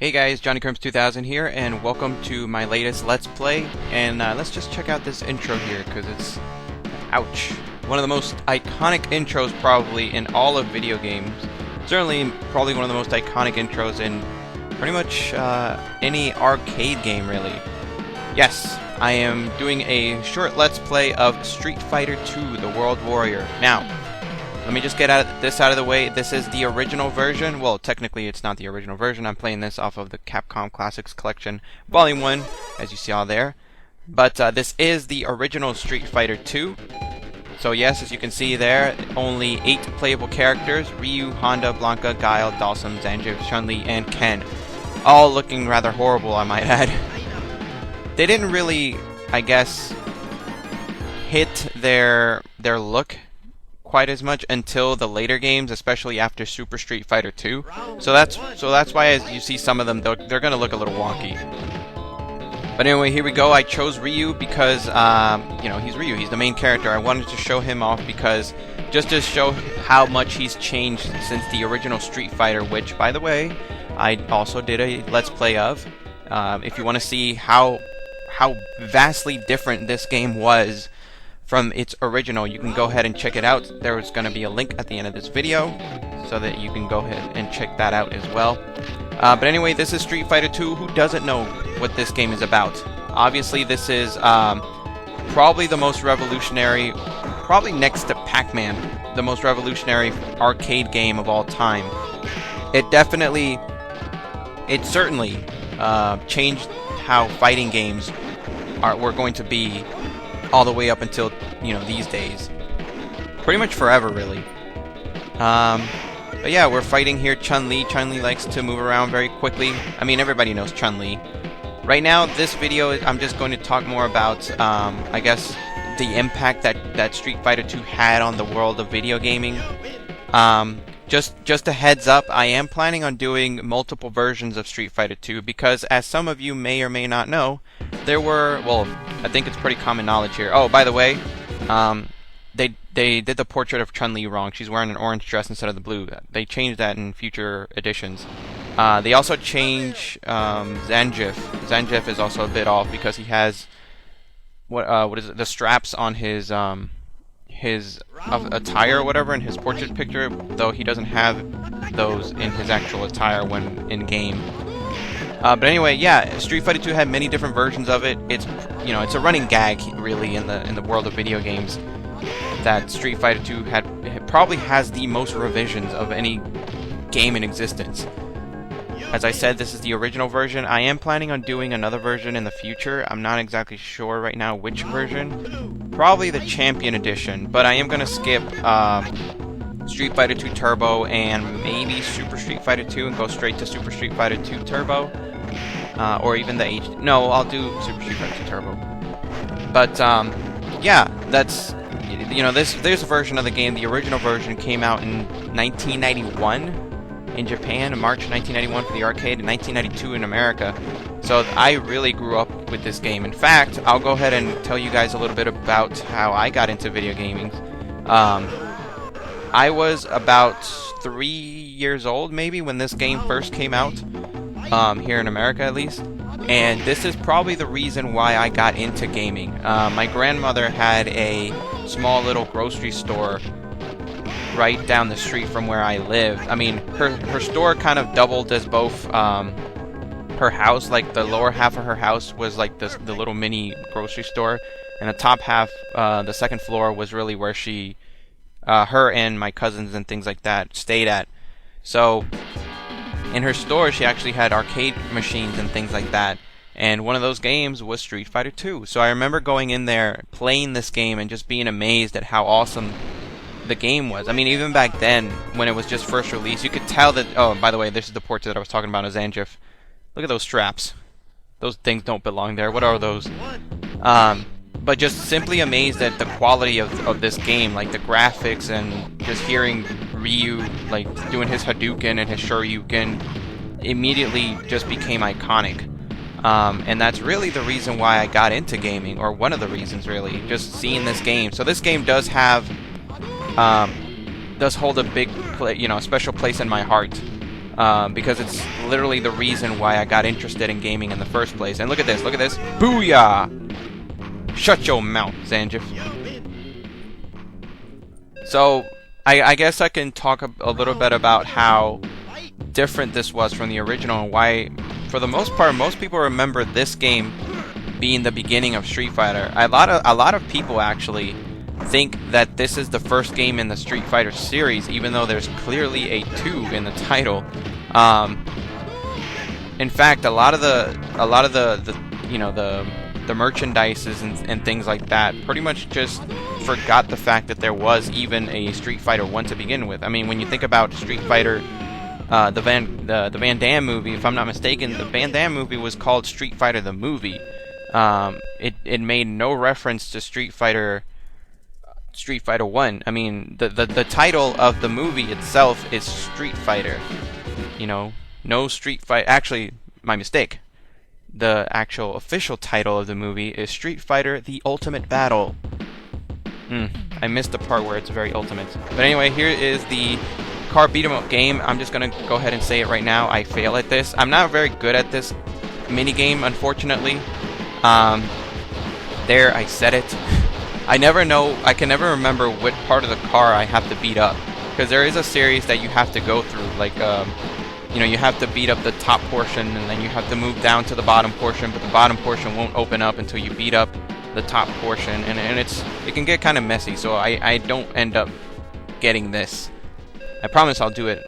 Hey guys, JohnnyCrumps2000 here, and welcome to my latest Let's Play. And let's just check out this intro here, because it's... ouch. One of the most iconic intros probably in all of video games. Certainly, probably one of the most iconic intros in pretty much any arcade game, really. Yes, I am doing a short Let's Play of Street Fighter II, The World Warrior. Now, let me just get this out of the way. This is the original version. Well, technically it's not the original version. I'm playing this off of the Capcom Classics Collection Volume 1, as you see all there. But this is the original Street Fighter II. So yes, as you can see there, only 8 playable characters. Ryu, Honda, Blanca, Guile, Dhalsim, Zangief, Chun-Li, and Ken. All looking rather horrible, I might add. They didn't really, I guess, hit their look quite as much until the later games, especially after Super Street Fighter 2. So that's why, as you see some of them, they're gonna look a little wonky. But anyway, here we go. I chose Ryu because you know, he's Ryu. He's the main character. I wanted to show him off because just to show how much he's changed since the original Street Fighter, which, by the way, I also did a Let's Play of. If you want to see how vastly different this game was from its original, you can go ahead and check it out. There's going to be a link at the end of this video so that you can go ahead and check that out as well. But anyway, this is Street Fighter II. Who doesn't know what this game is about? Obviously, this is probably the most revolutionary, probably next to Pac-Man, the most revolutionary arcade game of all time. It certainly changed how fighting games were going to be all the way up until, you know, these days. Pretty much forever, really. But yeah, we're fighting here Chun-Li. Chun-Li likes to move around very quickly. I mean, everybody knows Chun-Li. Right now, this video, I'm just going to talk more about, I guess, the impact that Street Fighter II had on the world of video gaming. Just a heads up, I am planning on doing multiple versions of Street Fighter II because, as some of you may or may not know, there were, well, I think it's pretty common knowledge here. Oh, by the way, they did the portrait of Chun-Li wrong. She's wearing an orange dress instead of the blue. They changed that in future editions. They also changed Zangief. Zangief is also a bit off because he has what is it? The straps on his attire or whatever in his portrait picture, though he doesn't have those in his actual attire when in game. But anyway, yeah, Street Fighter II had many different versions of it. It's, you know, it's a running gag really in the world of video games that Street Fighter II probably has the most revisions of any game in existence. As I said, this is the original version. I am planning on doing another version in the future. I'm not exactly sure right now which version. Probably the Champion Edition, but I am going to skip Street Fighter II Turbo and maybe Super Street Fighter II and go straight to Super Street Fighter II Turbo. Or even the HD. No, I'll do Super Street Fighter II Turbo. But, yeah, that's, you know, there's a version of the game. The original version came out in 1991 in Japan, in March 1991 for the arcade, and 1992 in America. So I really grew up with this game. In fact, I'll go ahead and tell you guys a little bit about how I got into video gaming. I was about 3 years old, maybe, when this game first came out, here in America at least. And this is probably the reason why I got into gaming. My grandmother had a small little grocery store right down the street from where I lived. I mean, her store kind of doubled as both her house, like the lower half of her house was like the little mini grocery store, and the top half, the second floor, was really where she, her and my cousins and things like that stayed at. So in her store, she actually had arcade machines and things like that, and one of those games was Street Fighter II. So I remember going in there, playing this game, and just being amazed at how awesome the game was. I mean, even back then, when it was just first released, you could tell that... Oh, by the way, this is the portrait that I was talking about of Zangief. Look at those straps. Those things don't belong there. What are those? But just simply amazed at the quality of this game, like the graphics, and just hearing Ryu like doing his Hadouken and his Shoryuken immediately just became iconic. And that's really the reason why I got into gaming, or one of the reasons really, just seeing this game. So this game does have does hold a big, special place in my heart. because it's literally the reason why I got interested in gaming in the first place. And look at this, booyah! Shut your mouth, Zangief. So, I guess I can talk a little bit about how different this was from the original, and why, for the most part, most people remember this game being the beginning of Street Fighter. A lot of people actually think that this is the first game in the Street Fighter series, even though there's clearly a 2 in the title. In fact, a lot of the you know, the merchandises and things like that pretty much just forgot the fact that there was even a Street Fighter 1 to begin with. I mean, when you think about Street Fighter, the Van Damme movie, if I'm not mistaken, the Van Damme movie was called Street Fighter the Movie. It made no reference to Street Fighter 1. I mean, the title of the movie itself is Street Fighter. You know, no Street Fighter. Actually, my mistake. The actual official title of the movie is Street Fighter: The Ultimate Battle. I missed the part where it's very ultimate. But anyway, here is the car beat 'em up game. I'm just gonna go ahead and say it right now. I fail at this. I'm not very good at this mini game, unfortunately. There, I said it. I can never remember what part of the car I have to beat up, because there is a series that you have to go through, like, you know, you have to beat up the top portion, and then you have to move down to the bottom portion, but the bottom portion won't open up until you beat up the top portion, and it can get kind of messy, so I don't end up getting this. I promise I'll do it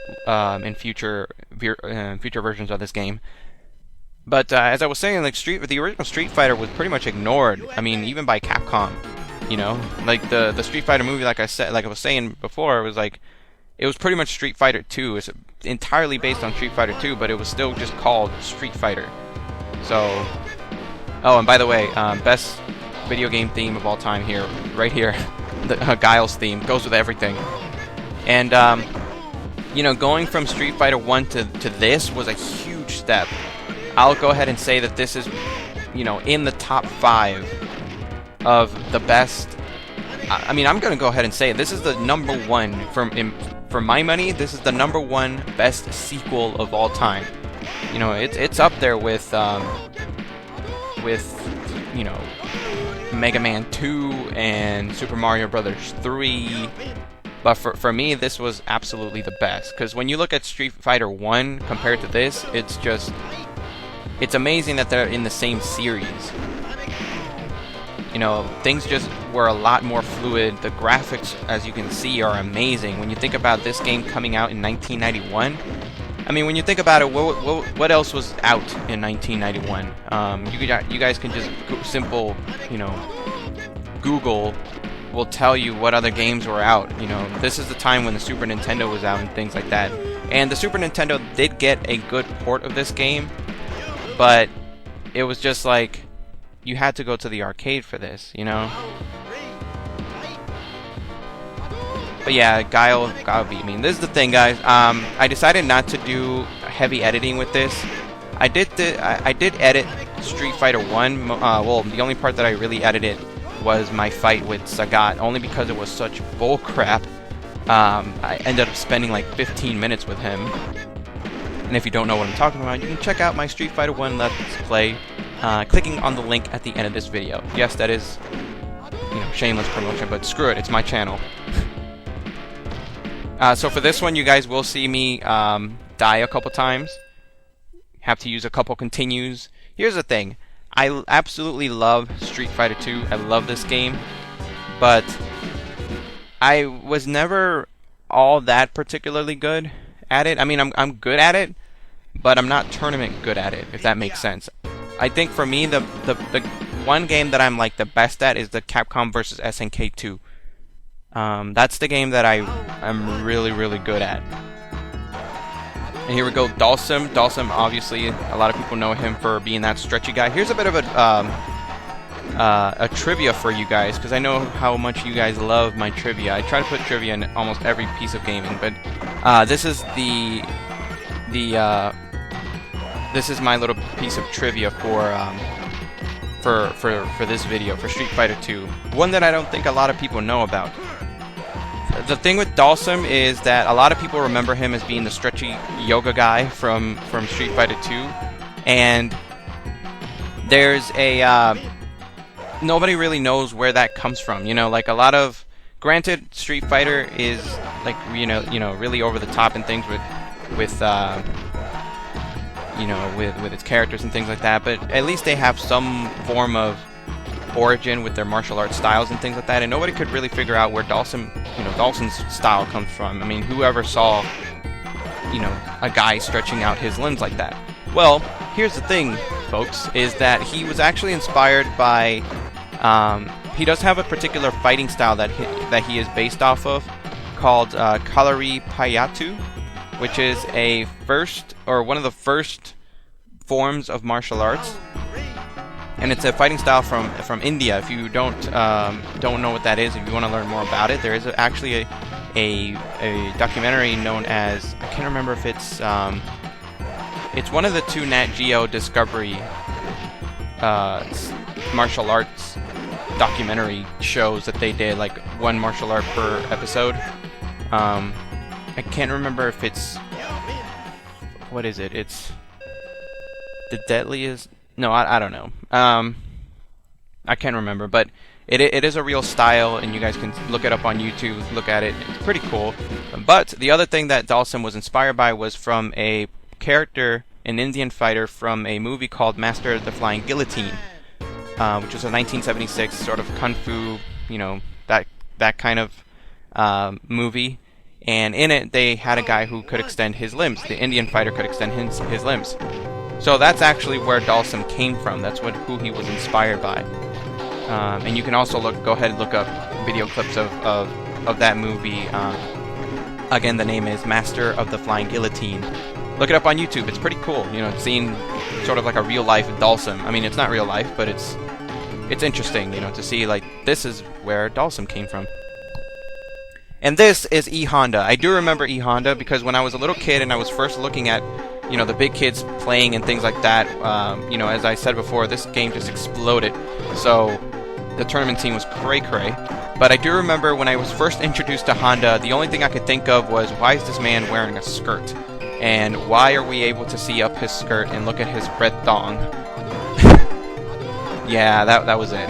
in future versions of this game. But as I was saying, like, the original Street Fighter was pretty much ignored. I mean, even by Capcom. You know, like the Street Fighter movie, like I was saying before, it was pretty much Street Fighter 2. It's entirely based on Street Fighter 2, but it was still just called Street Fighter. So, oh, and by the way, best video game theme of all time here, right here, the Guile's theme goes with everything. And you know, going from Street Fighter 1 to this was a huge step. I'll go ahead and say that this is, you know, in the top 5 of the best. I mean, I'm gonna go ahead and say it. This is the #1 for my money. This is the #1 best sequel of all time. You know, it's up there with you know, Mega Man 2 and Super Mario Brothers 3. But for me, this was absolutely the best, because when you look at Street Fighter 1 compared to this, it's amazing that they're in the same series. You know, things just were a lot more fluid. The graphics, as you can see, are amazing. When you think about this game coming out in 1991, I mean, when you think about it, what else was out in 1991? You guys can just simple, you know, Google will tell you what other games were out. You know, this is the time when the Super Nintendo was out and things like that. And the Super Nintendo did get a good port of this game, but it was just like, you had to go to the arcade for this, you know? But yeah, Guile beat me. This is the thing, guys. I decided not to do heavy editing with this. I did edit Street Fighter 1. Well, the only part that I really edited was my fight with Sagat, only because it was such bull crap. I ended up spending like 15 minutes with him. And if you don't know what I'm talking about, you can check out my Street Fighter 1 Let's Play, clicking on the link at the end of this video. Yes, that is, you know, shameless promotion, but screw it, it's my channel. So for this one, you guys will see me die a couple times. Have to use a couple continues. Here's the thing. I absolutely love Street Fighter 2. I love this game. But I was never all that particularly good at it. I mean, I'm good at it, but I'm not tournament good at it, if that makes sense. I think for me, the one game that I'm like the best at is the Capcom vs. SNK 2. That's the game that I'm really good at. And here we go, Dhalsim. Dhalsim, obviously, a lot of people know him for being that stretchy guy. Here's a bit of a trivia for you guys, because I know how much you guys love my trivia. I try to put trivia in almost every piece of gaming, but this is this is my little piece of trivia for this video, for Street Fighter 2. One that I don't think a lot of people know about. the thing with Dhalsim is that a lot of people remember him as being the stretchy yoga guy from Street Fighter 2, and there's a nobody really knows where that comes from. You know, like a lot of, granted, Street Fighter is like you know really over the top and things with with its characters and things like that, but at least they have some form of origin with their martial arts styles and things like that, and nobody could really figure out where Dhalsim's style comes from. I mean, whoever saw, a guy stretching out his limbs like that? Well, here's the thing, folks, is that he was actually inspired by, he does have a particular fighting style that he is based off of, called Kalari Payatu, which is one of the first forms of martial arts, and it's a fighting style from India. If you don't know what that is, if you want to learn more about it, there is actually a documentary known as, I can't remember if it's one of the two Nat Geo Discovery martial arts documentary shows that they did, like one martial art per episode. I can't remember if it's, what is it? It's the deadliest. No, I don't know. I can't remember, but it is a real style, and you guys can look it up on YouTube. Look at it; it's pretty cool. But the other thing that Dhalsim was inspired by was from a character, an Indian fighter from a movie called Master of the Flying Guillotine, which was a 1976 sort of kung fu, that kind of movie. And in it, they had a guy who could extend his limbs. The Indian fighter could extend his limbs. So that's actually where Dhalsim came from. That's who he was inspired by. And you can also go ahead and look up video clips of that movie. Again, the name is Master of the Flying Guillotine. Look it up on YouTube. It's pretty cool. Seeing sort of like a real life Dhalsim. I mean, it's not real life, but it's interesting. To see like this is where Dhalsim came from. And this is E Honda. I do remember E Honda because when I was a little kid and I was first looking at, the big kids playing and things like that, as I said before, this game just exploded. So the tournament scene was cray-cray. But I do remember when I was first introduced to Honda, the only thing I could think of was, why is this man wearing a skirt? And why are we able to see up his skirt and look at his red thong? Yeah, that was it.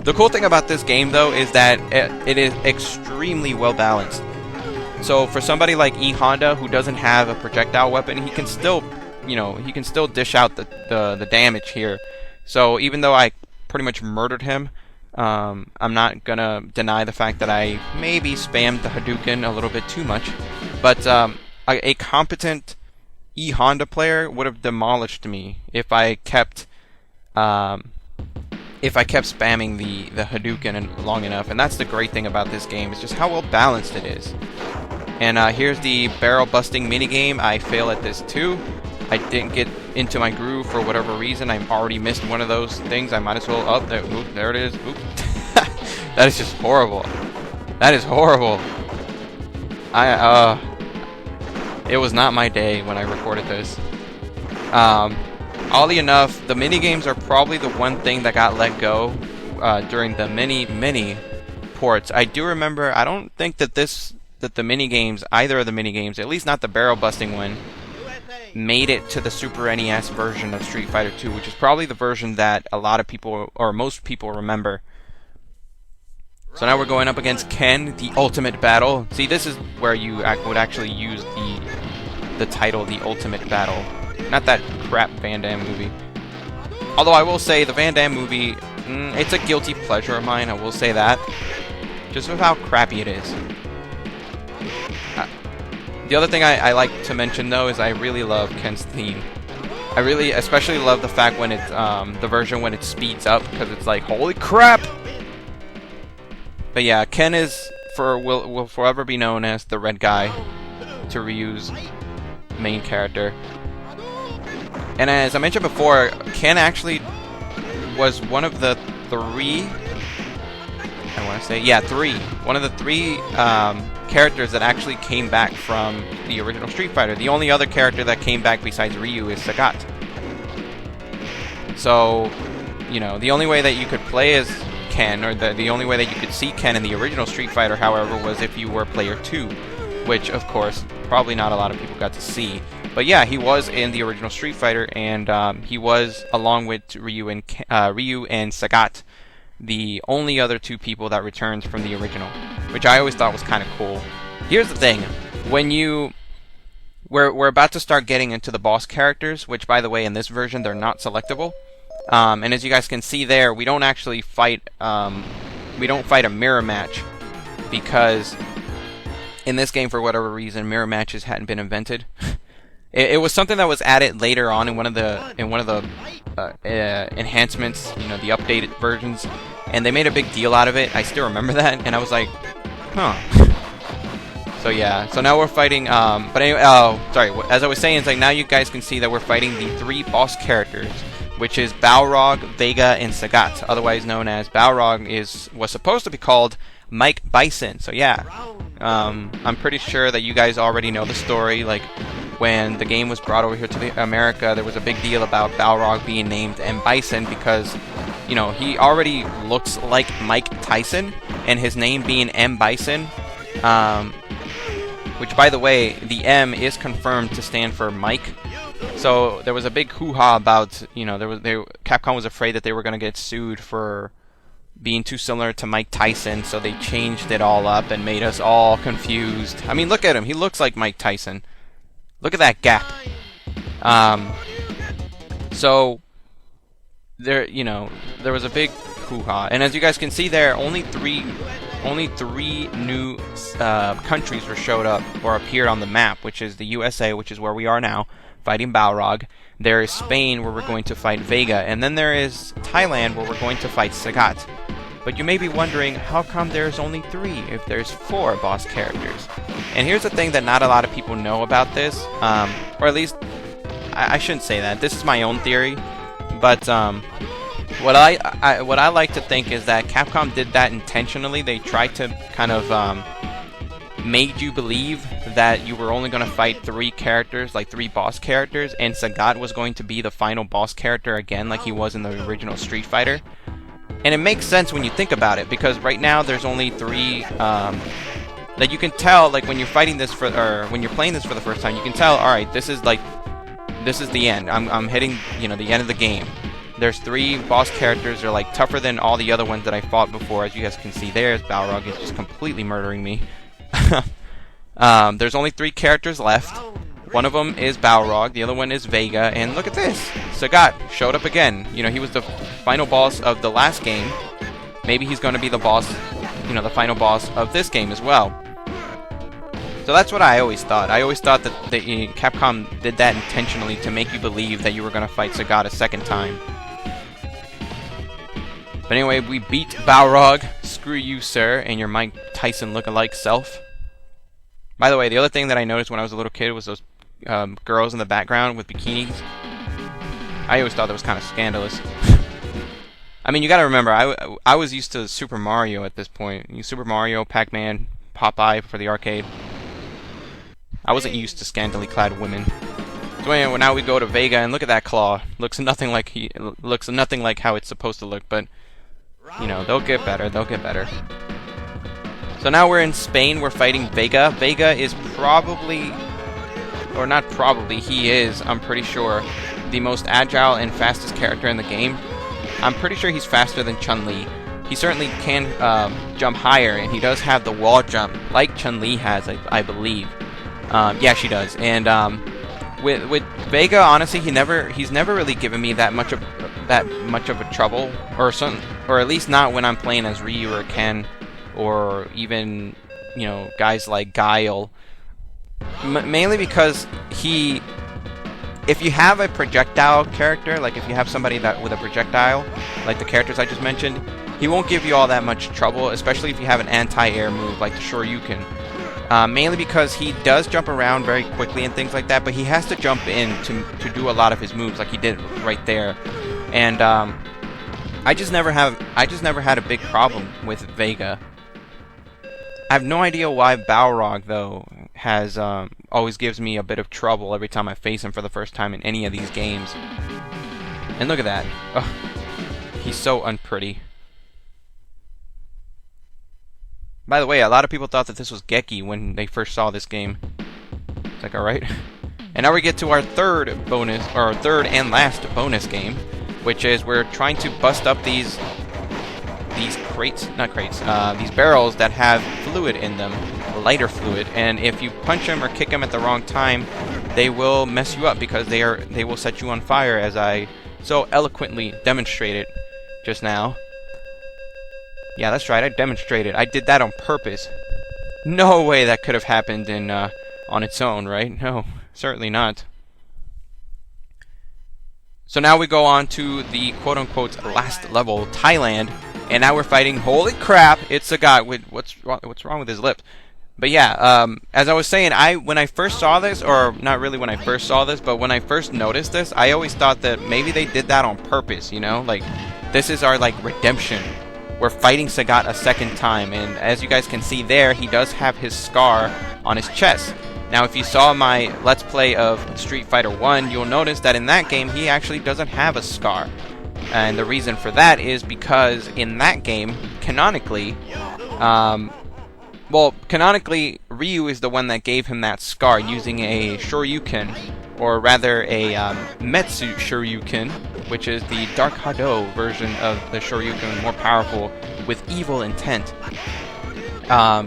The cool thing about this game, though, is that it is extremely well balanced. So for somebody like E Honda, who doesn't have a projectile weapon, he can still, dish out the damage here. So even though I pretty much murdered him, I'm not gonna deny the fact that I maybe spammed the Hadouken a little bit too much. But a competent E Honda player would have demolished me if I kept spamming the Hadouken long enough. And that's the great thing about this game, is just how well balanced it is. And here's the barrel busting minigame. I fail at this too. I didn't get into my groove for whatever reason. I already missed one of those things. I might as well up there. Oop, there it is. Oop. That is just horrible. That is horrible. It was not my day when I recorded this. Oddly enough, the minigames are probably the one thing that got let go during the many ports. I do remember, I don't think that the minigames, either of the minigames, at least not the barrel busting one, made it to the Super NES version of Street Fighter 2, which is probably the version that a lot of people, or most people, remember. So now we're going up against Ken, the Ultimate Battle. See, this is where you would actually use the title, the Ultimate Battle. Not that crap Van Damme movie. Although I will say, the Van Damme movie, it's a guilty pleasure of mine, I will say that. Just with how crappy it is. The other thing I like to mention, though, is I really love Ken's theme. I really especially love the fact when it's, the version when it speeds up, because it's like, holy crap! But yeah, Ken will forever be known as the red guy to Ryu's main character. And as I mentioned before, Ken actually was one of the three, one of the three characters that actually came back from the original Street Fighter. The only other character that came back besides Ryu is Sagat. So, the only way that you could play as Ken, or the only way that you could see Ken in the original Street Fighter, however, was if you were player 2, which, of course, probably not a lot of people got to see. But yeah, he was in the original Street Fighter, and he was, along with Ryu and Sagat, the only other 2 people that returned from the original, which I always thought was kind of cool. Here's the thing, when we're about to start getting into the boss characters, which, by the way, in this version, they're not selectable. And as you guys can see there, we don't actually fight, we don't fight a mirror match, because in this game, for whatever reason, mirror matches hadn't been invented. It was something that was added later on in one of the enhancements, you know, the updated versions, and they made a big deal out of it. I still remember that, and I was like, huh. So yeah, so now we're fighting, but anyway, oh, sorry, as I was saying, it's like now you guys can see that we're fighting the 3 boss characters, which is Balrog, Vega, and Sagat, otherwise known as Balrog was supposed to be called Mike Bison. So yeah, I'm pretty sure that you guys already know the story. Like, when the game was brought over here to America, there was a big deal about Balrog being named M. Bison because, you know, he already looks like Mike Tyson, and his name being M. Bison, which, by the way, the M is confirmed to stand for Mike. So there was a big hoo-ha about, you know, Capcom was afraid that they were going to get sued for being too similar to Mike Tyson, so they changed it all up and made us all confused. I mean, look at him. He looks like Mike Tyson. Look at that gap. So there, you know, there was a big hoo-ha, and as you guys can see there, only three new countries were showed up or appeared on the map, which is the USA, which is where we are now, fighting Balrog. There is Spain, where we're going to fight Vega, and then there is Thailand, where we're going to fight Sagat. But you may be wondering, how come there's only 3 if there's 4 boss characters? And here's the thing that not a lot of people know about this, or at least, I shouldn't say that. This is my own theory, but what I like to think is that Capcom did that intentionally. They tried to kind of made you believe that you were only going to fight 3 characters, like 3 boss characters, and Sagat was going to be the final boss character again, like he was in the original Street Fighter. And it makes sense when you think about it, because right now there's only 3 that you can tell, like when you're fighting this or when you're playing this for the first time, you can tell, alright, this is the end. I'm hitting, you know, the end of the game. There's 3 boss characters. They're like tougher than all the other ones that I fought before. As you guys can see, there's Balrog is just completely murdering me. There's only 3 characters left. One of them is Balrog, the other one is Vega, and look at this! Sagat showed up again. You know, he was the final boss of the last game. Maybe he's going to be the boss, you know, the final boss of this game as well. So that's what I always thought. I always thought that Capcom did that intentionally to make you believe that you were going to fight Sagat a second time. But anyway, we beat Balrog. Screw you, sir, and your Mike Tyson look-alike self. By the way, the other thing that I noticed when I was a little kid was those girls in the background with bikinis. I always thought that was kind of scandalous. I mean, you gotta remember, I was used to Super Mario at this point. Super Mario, Pac-Man, Popeye for the arcade. I wasn't used to scantily clad women. So anyway, now we go to Vega, and look at that claw. Looks nothing like how it's supposed to look, but you know, they'll get better. They'll get better. So now we're in Spain. We're fighting Vega. Vega is probably, or not probably, he is, I'm pretty sure, the most agile and fastest character in the game. I'm pretty sure he's faster than Chun-Li. He certainly can jump higher, and he does have the wall jump, like Chun-Li has, I believe. Yeah, she does. And with Vega, honestly, he's never really given me that much of a trouble, or at least not when I'm playing as Ryu or Ken, or even, you know, guys like Guile. Mainly because if you have a projectile character, like if you have somebody with a projectile, like the characters I just mentioned, he won't give you all that much trouble, especially if you have an anti-air move like the Shoryuken. Mainly because he does jump around very quickly and things like that, but he has to jump in to do a lot of his moves, like he did right there. And I just never had a big problem with Vega. I have no idea why Balrog, though, has always gives me a bit of trouble every time I face him for the first time in any of these games. And look at that. Ugh. He's so unpretty. By the way, a lot of people thought that this was Geki when they first saw this game. It's like, alright. And now we get to our third bonus, or our third and last bonus game, which is we're trying to bust up these crates, not crates, these barrels that have fluid in them, lighter fluid, and if you punch them or kick them at the wrong time, they will mess you up because they will set you on fire, as I so eloquently demonstrated just now. Yeah, that's right, I demonstrated. I did that on purpose. No way that could have happened in on its own, right? No, certainly not. So now we go on to the quote-unquote last level, Thailand, and now we're fighting. Holy crap! It's Sagat. What's wrong with his lips? But yeah, as I was saying, when I first saw this, or not really when I first saw this, but when I first noticed this, I always thought that maybe they did that on purpose. You know, like this is our like redemption. We're fighting Sagat a second time, and as you guys can see there, he does have his scar on his chest. Now, if you saw my Let's Play of Street Fighter 1, you'll notice that in that game, he actually doesn't have a scar. And the reason for that is because in that game, canonically, Ryu is the one that gave him that scar using a Shoryuken, or rather a Metsu Shoryuken, which is the Dark Hado version of the Shoryuken, more powerful with evil intent.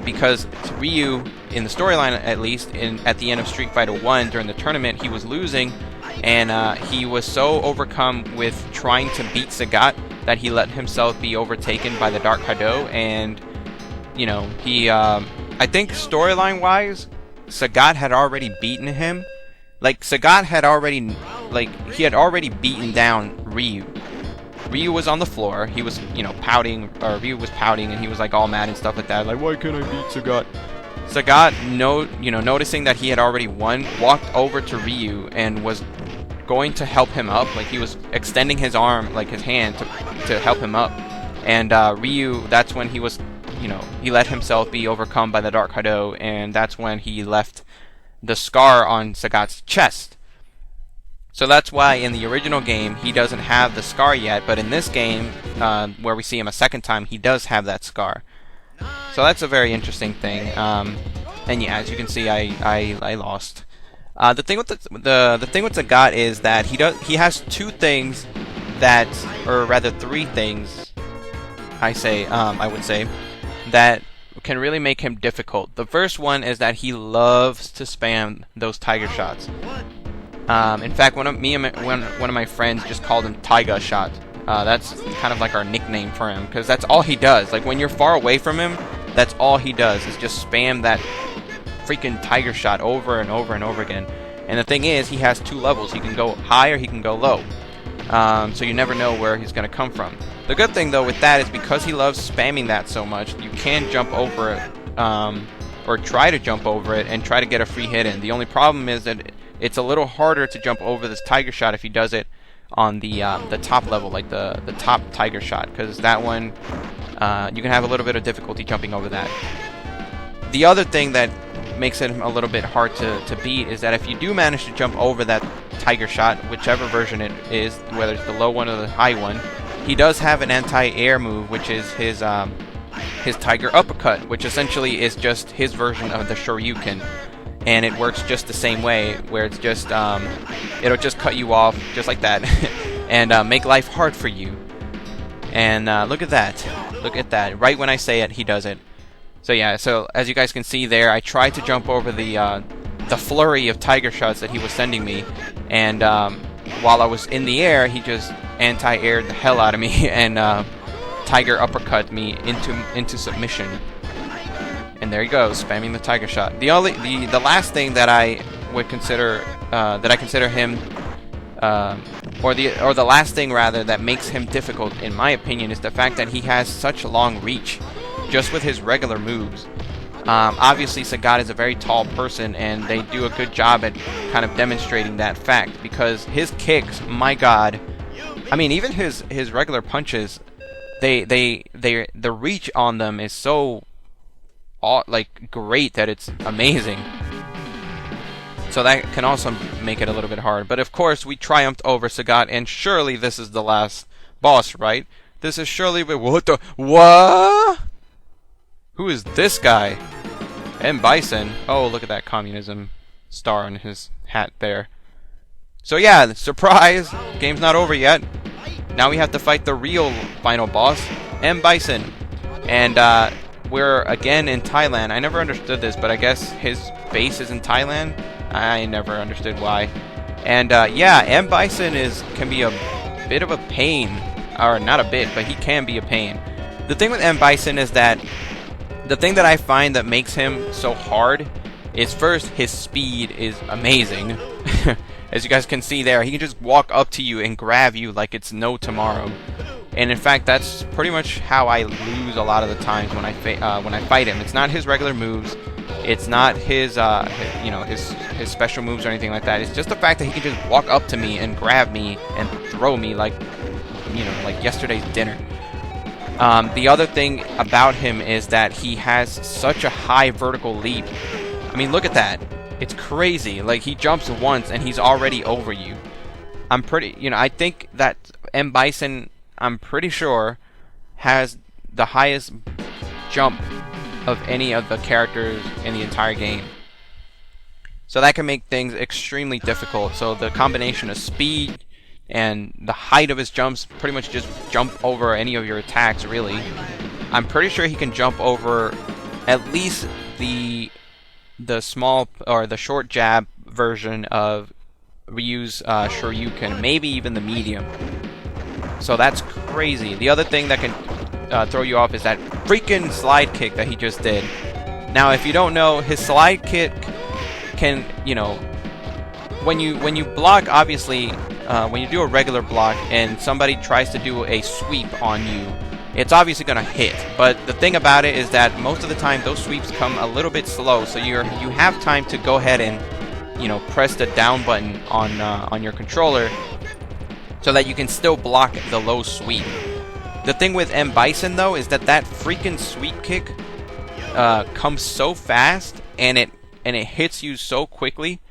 Because Ryu, in the storyline at least, at the end of Street Fighter 1 during the tournament, he was losing, and he was so overcome with trying to beat Sagat that he let himself be overtaken by the Dark Hado, and you know, he I think storyline-wise, Sagat had already beaten him. Like, Sagat had already, like, he had already beaten down Ryu. Ryu was on the floor, he was, you know, pouting, or Ryu was pouting, and he was, like, all mad and stuff like that, like, why can't I beat Sagat? Sagat, noticing that he had already won, walked over to Ryu and was going to help him up, like, he was extending his arm, like, his hand to help him up, and Ryu, that's when he was, you know, he let himself be overcome by the Dark Hado, and that's when he left the scar on Sagat's chest. So that's why in the original game he doesn't have the scar yet, but in this game, where we see him a second time, he does have that scar. So that's a very interesting thing. And yeah, as you can see, I lost. The thing with the thing with Sagat is that he has two things that, or rather three things, I would say, that can really make him difficult. The first one is that he loves to spam those tiger shots. In fact, one of my friends just called him Taiga Shot. That's kind of like our nickname for him, because that's all he does. Like, when you're far away from him, that's all he does, is just spam that freaking tiger shot over and over and over again. And the thing is, he has two levels. He can go high or he can go low. So you never know where he's going to come from. The good thing, though, with that is because he loves spamming that so much, you can jump over it, or try to jump over it and try to get a free hit in. The only problem is that it's a little harder to jump over this tiger shot if he does it on the top level, like the top tiger shot, because that one, you can have a little bit of difficulty jumping over that. The other thing that makes it a little bit hard to beat is that if you do manage to jump over that tiger shot, whichever version it is, whether it's the low one or the high one, he does have an anti-air move, which is his tiger uppercut, which essentially is just his version of the Shoryuken, and it works just the same way, where it's just it'll just cut you off just like that and make life hard for you. And look at that, right when I say it, he does it. So yeah, so as you guys can see there, I tried to jump over the flurry of tiger shots that he was sending me, and while I was in the air, he just anti-aired the hell out of me and tiger uppercut me into submission. And there he goes, spamming the tiger shot. The last thing that I would consider him, or the last thing rather that makes him difficult in my opinion, is the fact that he has such long reach just with his regular moves. Obviously Sagat is a very tall person, and they do a good job at kind of demonstrating that fact, because his kicks, my god, I mean, even his regular punches, the reach on them is so like great that it's amazing. So that can also make it a little bit hard. But of course, we triumphed over Sagat, and surely this is the last boss, right? This is surely what? Who is this guy? M. Bison. Oh, look at that communism star on his hat there. So yeah, surprise! Game's not over yet. Now we have to fight the real final boss, M. Bison. And we're again in Thailand. I never understood this, but I guess his base is in Thailand. I never understood why. And yeah, M. Bison can be a bit of a pain. Or not a bit, but he can be a pain. The thing with M. Bison is that the thing that I find that makes him so hard is, first, his speed is amazing. As you guys can see there, he can just walk up to you and grab you like it's no tomorrow. And in fact, that's pretty much how I lose a lot of the times when I fight him. It's not his regular moves. It's not his his special moves or anything like that. It's just the fact that he can just walk up to me and grab me and throw me like, like yesterday's dinner. The other thing about him is that he has such a high vertical leap. I mean, look at that. It's crazy. Like, he jumps once and he's already over you. I think that M. Bison, I'm pretty sure, has the highest jump of any of the characters in the entire game. So that can make things extremely difficult. So the combination of speed and the height of his jumps, pretty much just jump over any of your attacks, really. I'm pretty sure he can jump over at least the small or the short jab version of Ryu's Shoryuken, maybe even the medium. So that's crazy. The other thing that can throw you off is that freaking slide kick that he just did. Now, if you don't know, his slide kick can, when you block, obviously, when you do a regular block and somebody tries to do a sweep on you, it's obviously going to hit. But the thing about it is that most of the time those sweeps come a little bit slow, so you have time to go ahead and press the down button on your controller so that you can still block the low sweep. The thing with M. Bison though is that freaking sweep kick comes so fast and it hits you so quickly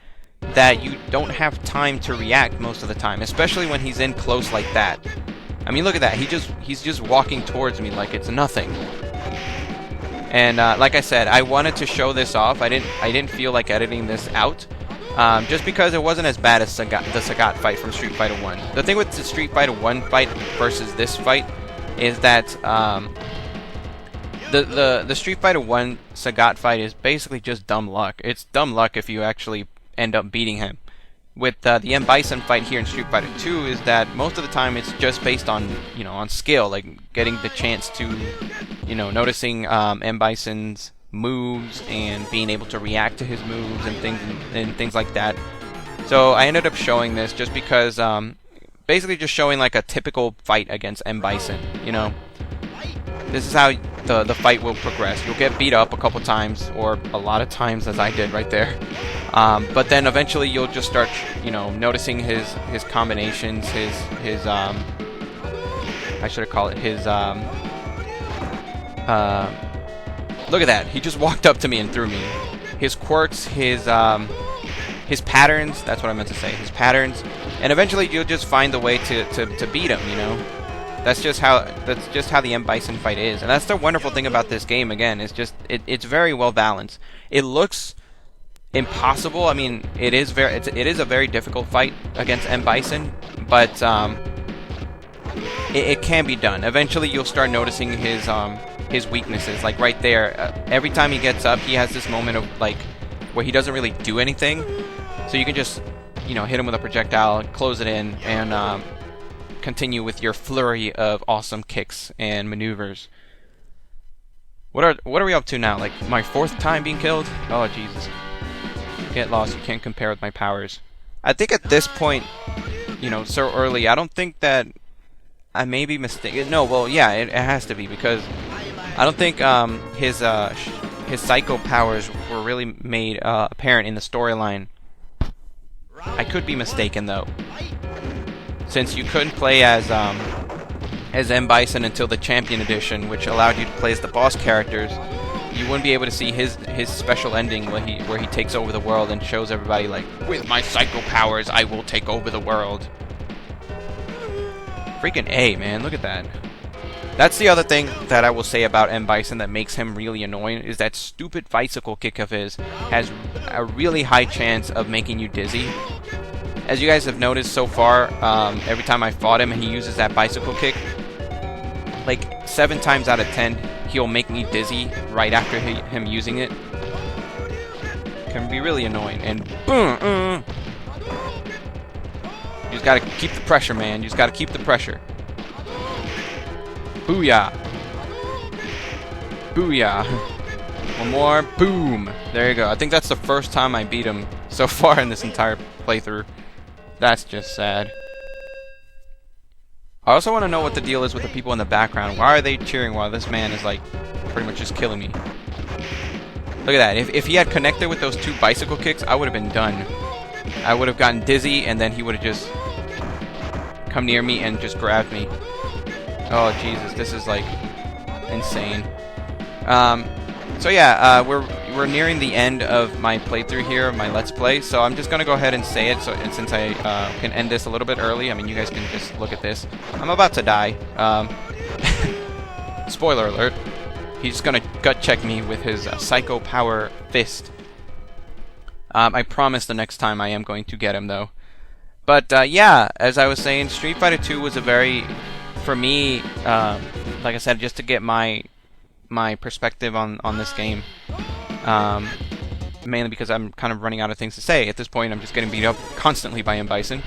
that you don't have time to react most of the time, especially when he's in close like that. I mean, look at that. He's just walking towards me like it's nothing. And like I said, I wanted to show this off. I didn't feel like editing this out, just because it wasn't as bad as the Sagat fight from Street Fighter 1. The thing with the Street Fighter 1 fight versus this fight is that the Street Fighter 1 Sagat fight is basically just dumb luck. It's dumb luck if you actually end up beating him. With the M. Bison fight here in Street Fighter 2 is that most of the time it's just based on on skill, like getting the chance to noticing M. Bison's moves and being able to react to his moves and things like that. So I ended up showing this just because basically just showing like a typical fight against M. Bison. This is how the fight will progress. You'll get beat up a couple times, or a lot of times, as I did right there. But then eventually you'll just start, noticing his combinations, his I should have called it his look at that. He just walked up to me and threw me. His quirks, his patterns. That's what I meant to say. His patterns, and eventually you'll just find the way to beat him. That's just how the M. Bison fight is, and that's the wonderful thing about this game. Again, it's very well balanced. It looks impossible. I mean, it is a very difficult fight against M. Bison, but it can be done. Eventually, you'll start noticing his weaknesses. Like right there, every time he gets up, he has this moment of like where he doesn't really do anything. So you can just hit him with a projectile, close it in, and continue with your flurry of awesome kicks and maneuvers. What are we up to now? Like my 4th time being killed? Oh Jesus. Get lost, you can't compare with my powers. I think at this point, so early, I don't think that I may be mistaken. No, well, yeah, it has to be, because I don't think his psycho powers were really made apparent in the storyline. I could be mistaken though, since you couldn't play as M. Bison until the Champion Edition, which allowed you to play as the boss characters. You wouldn't be able to see his special ending where he takes over the world and shows everybody like, with my psycho powers, I will take over the world. Freaking A, man, look at that. That's the other thing that I will say about M. Bison that makes him really annoying, is that stupid bicycle kick of his has a really high chance of making you dizzy. As you guys have noticed so far, every time I fought him and he uses that bicycle kick, like 7 times out of 10, he'll make me dizzy right after him using it. Can be really annoying. And boom, you just gotta keep the pressure, man. You just gotta keep the pressure. Booyah! Booyah! One more. Boom! There you go. I think that's the first time I beat him so far in this entire playthrough. That's just sad. I also want to know what the deal is with the people in the background. Why are they cheering while this man is like pretty much just killing me? Look at that. If he had connected with those 2 bicycle kicks, I would have been done. I would have gotten dizzy, and then he would have just come near me and just grabbed me. Oh Jesus, this is like insane. So yeah, we're nearing the end of my playthrough here, my Let's Play. So I'm just gonna go ahead and say it. So and since I can end this a little bit early, I mean you guys can just look at this. I'm about to die. Spoiler alert. He's gonna gut check me with his Psycho Power Fist. I promise the next time I am going to get him though. But yeah, as I was saying, Street Fighter 2 was a very, for me, like I said, just to get my perspective on this game. Mainly because I'm kind of running out of things to say. At this point, I'm just getting beat up constantly by M. Bison.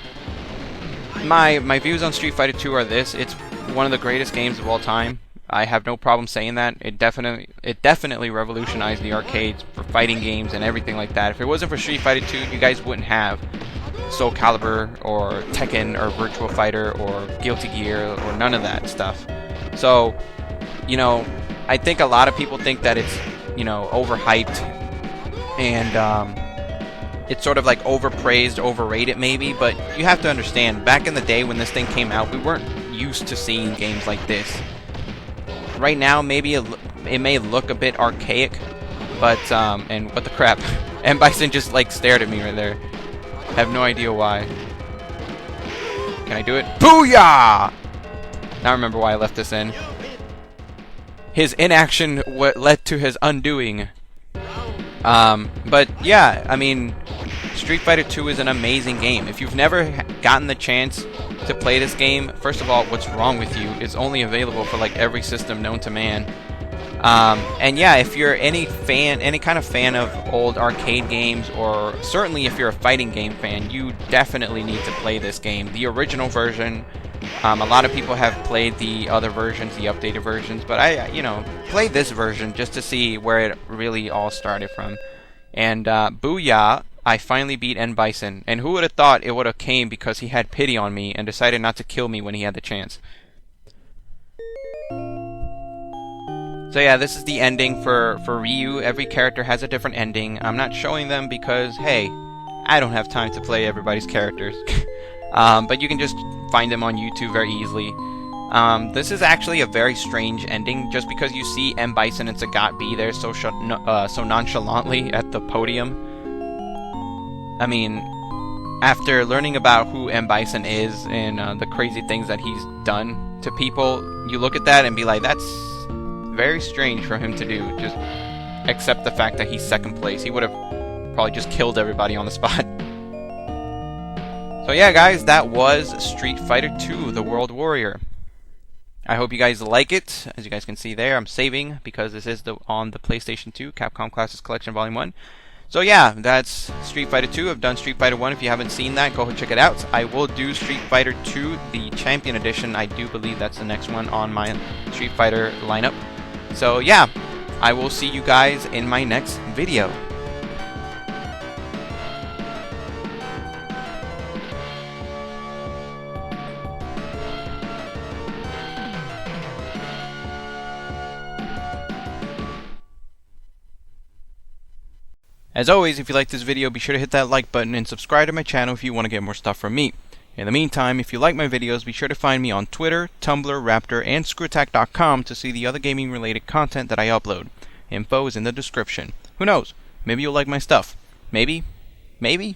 My views on Street Fighter 2 are this: it's one of the greatest games of all time. I have no problem saying that. It definitely revolutionized the arcades for fighting games and everything like that. If it wasn't for Street Fighter 2, you guys wouldn't have Soul Calibur or Tekken or Virtua Fighter or Guilty Gear or none of that stuff. So, you know, I think a lot of people think that it's, you know, overhyped and it's sort of like overpraised, overrated maybe, but you have to understand, back in the day when this thing came out, we weren't used to seeing games like this. Right now, maybe it may look a bit archaic, but, and what the crap? M. Bison just, like, stared at me right there. Have no idea why. Can I do it? Booyah! Now I remember why I left this in. His inaction led to his undoing. But, yeah, I mean, Street Fighter 2 is an amazing game. If you've never gotten the chance to play this game, first of all, what's wrong with you? It's only available for like every system known to man. And yeah, if you're any kind of fan of old arcade games, or certainly if you're a fighting game fan, you definitely need to play this game. The original version, a lot of people have played the other versions, the updated versions, but I, you know, played this version just to see where it really all started from. And booyah! I finally beat M. Bison, and who would have thought it would have came because he had pity on me and decided not to kill me when he had the chance. So yeah, this is the ending for Ryu. Every character has a different ending. I'm not showing them because, hey, I don't have time to play everybody's characters. But you can just find them on YouTube very easily. This is actually a very strange ending, just because you see M. Bison and Sagat be there so nonchalantly at the podium. I mean, after learning about who M. Bison is and the crazy things that he's done to people, you look at that and be like, that's very strange for him to do. Just accept the fact that he's second place. He would have probably just killed everybody on the spot. So yeah, guys, that was Street Fighter 2, The World Warrior. I hope you guys like it. As you guys can see there, I'm saving because this is on the PlayStation 2, Capcom Classics Collection Volume 1. So yeah, that's Street Fighter 2. I've done Street Fighter 1. If you haven't seen that, go check it out. I will do Street Fighter 2, the Champion Edition. I do believe that's the next one on my Street Fighter lineup. So yeah, I will see you guys in my next video. As always, if you like this video, be sure to hit that like button and subscribe to my channel if you want to get more stuff from me. In the meantime, if you like my videos, be sure to find me on Twitter, Tumblr, Raptr, and Screwattack.com to see the other gaming-related content that I upload. Info is in the description. Who knows? Maybe you'll like my stuff. Maybe. Maybe.